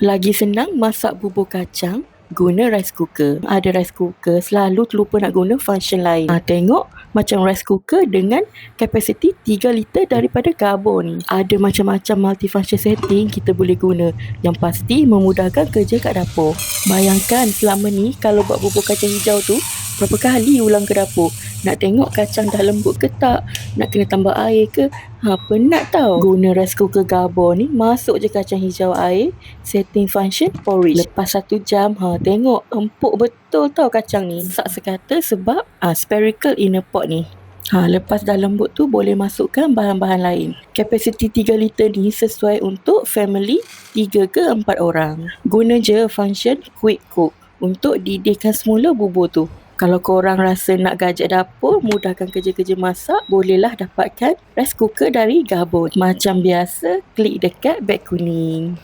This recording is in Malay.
Lagi senang masak bubur kacang, guna rice cooker. Ada rice cooker, selalu terlupa nak guna function lain. Tengok macam rice cooker dengan kapasiti 3 liter daripada Gabor ni. Ada macam-macam multifunction setting kita boleh guna. Yang pasti memudahkan kerja kat dapur. Bayangkan selama ni kalau buat bubur kacang hijau tu, berapa kali ulang ke dapur. Nak tengok kacang dah lembut ke tak, nak kena tambah air ke. Penat tau. Guna rice cooker Gabor ni, masuk je kacang hijau air, setting function porridge. Lepas 1 jam, tengok empuk betul tau kacang ni. Sak sekata sebab spherical inner pot ni. Lepas dah lembut tu boleh masukkan bahan-bahan lain. Kapasiti 3 liter ni sesuai untuk family 3 ke 4 orang. Guna je function quick cook untuk didihkan semula bubur tu. Kalau korang rasa nak gadget dapur, mudahkan kerja-kerja masak, bolehlah dapatkan rice cooker dari Gabor. Macam biasa, klik dekat beg kuning.